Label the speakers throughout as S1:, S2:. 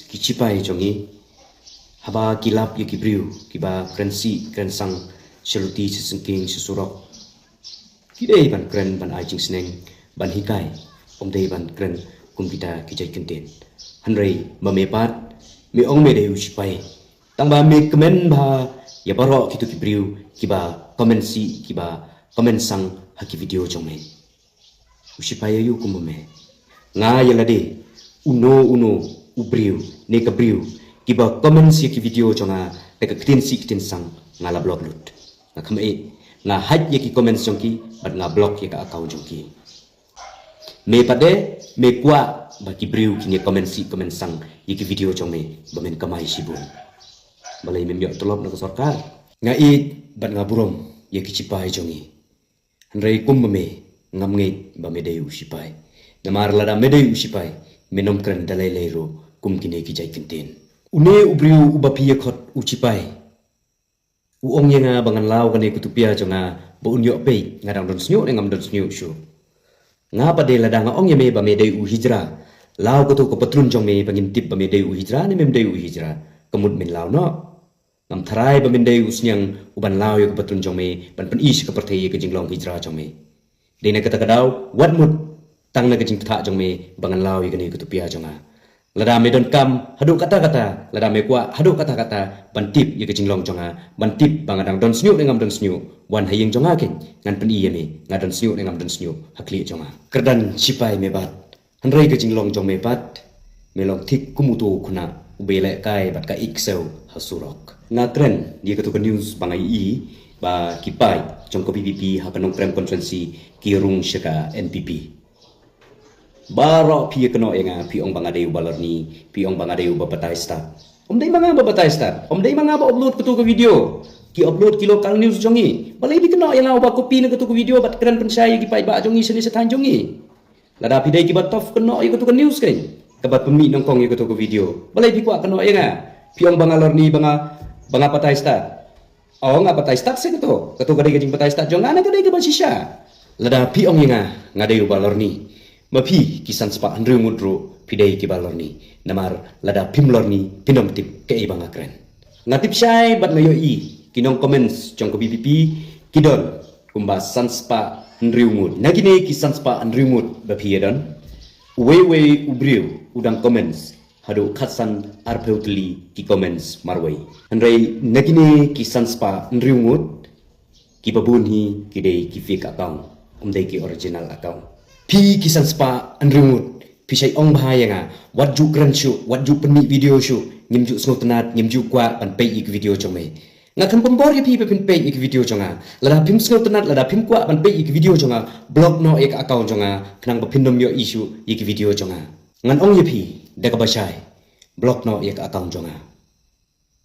S1: kichipai jongi haba kilap ye kibriu kiba krensi krensang seluti sesengking sesurok kidei ban kren ban ajing seneng ban hikai omdei ban kren kum kita kijai kenten hanrei mamepat me ong me deu sipai tangba me kemen ba ya baro kitu kibriu kiba komensi kiba komensang haki video jongme usipai yu kumome nga yalade uno ubriu ne kabriu kiba komensi ki video jonga te ka ktensi ktensang ngala blog lut nga khame nga haj ye ki comments jongki bat nga blog ye ka account jongki me pade me kwa ba ki briu ki ne komensi komensang ye ki video jongme bamen kamai sibun balai mem yo tolop na sarkar nga bat nga burom ye ki chipai jongi hanrei kummame ngam ngei ba medeu sipai namar lada medeu sipai menom kren dalai leiro kum kine ki jai kenten une ubriu ubapi khot uchipai uong yenga bangan lau kane kutupia jonga bo unyo pe ngadang don snyo ngam don snyo shu nga pade lada nga ong yeme ba medeu hijra lau ko to ko patrun jong me bangin tip ba medeu hijra ne mem deu hijra kemud min lau no ngam tharai ba mendeu snyang uban lau yo ko patrun jong me ban pen is ka perthai ke jinglong hijra jong me dena kata kadau wat mut tang na ke jing tha jong me bangan lau ye kane kutupia jonga lada me don kam hadu kata-kata lada me kwa hadu kata-kata bantip ye ke jinglong jonga bantip bangadang don snyu ngam don snyu wan hayeng jonga ken ngan pen iye me ngadon snyu ngam don snyu hakli jonga kerdan sipai me bat hanrei ke jinglong jong me bat melong thik kumutu kuna ubele kai bat ka ikseu hasurok na tren ye ke to news bangai i ba kipai jong ko PPP ha kanong prem konferensi kirung syaka NPP baro pi keno enga pi ong bangadeu balorni pi ong bangadeu babatai start omdei manga babatai start omdei manga ba upload ketu ke video ki upload ki local news jongi balai bi keno enga ba copy ne ketu ke video bat keren pensai ki pai ba jongi seni setan jongi lada pi dai ki batof keno i ketu ke news ken kabat pemi nongkong i ketu ke video balai bi kwa keno enga pi ong bangalorni banga patai start oh nga patai start se ketu kadai ke jing patai start jonga na kadai ke ba sisha lada pi ong enga ngadeu balorni mapi kisan sepak andrew mudro pidai ki balorni namar lada pimlorni pinom tip ke ibang akren ngatip syai bat ngayo i kinong comments jong ko BPP kidon kumba sanspa andrew mud nagine kisan sepak andrew mud bapi yadon wewe ubriu udang comments hado khatsan arpeutli ki comments marwai andrei nagine kisan sepak andrew mud ki babunhi kidai ki fake account umdai ki original account pi kisan spa andrumut pi sai ong bahaya nga wat ju kran shu wat ju peni video shu ngim ju snotnat ngim ju kwa pan pe ik video chome nga kan pembor ye pi pen pe ik video chonga lada pim snotnat lada pim kwa pan pe ik video chonga blog no ek account chonga knang ba pindom yo issue ik video chonga ngan ong ye pi daga basai blog no ek account chonga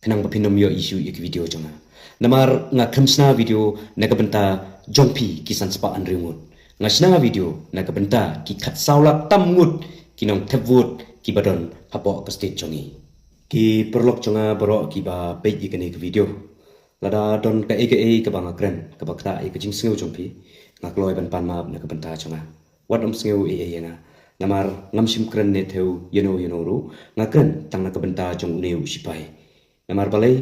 S1: knang ba pindom yo issue ik video chonga namar nga khamsna video naga benta jongpi kisan spa andrumut ngasna video na kabenta ki khat saulak tamngut kinong thevut ki badon hapo ka state chongi ki perlok chonga baro ki ba page ikane ki video lada don ka aka ka banga kren ka bakta e ka jing sneu chompi ngakloi ban pan map na kabenta chonga wat sneu e yana namar ngamsim kren ne theu yeno ru ngakren tang na kabenta chong neu sipai namar balai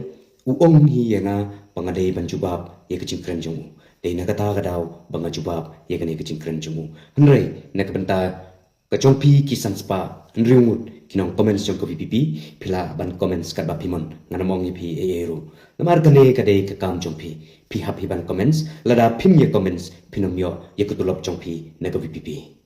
S1: uong hi yana bangadei ban jubab e ka jing kren chong dei na kata kadau banga jubab ye kane ke jingkren jumu hanrei na kabenta ka chongpi kisan spa nriungut kinong comments jong ko PPP phila ban comments ka ba phimon nganamong ye phi ero namar kane ka dei ka kam chongpi phi happy ban comments lada phim ye comments phinom yo ye kutulop chongpi na ko PPP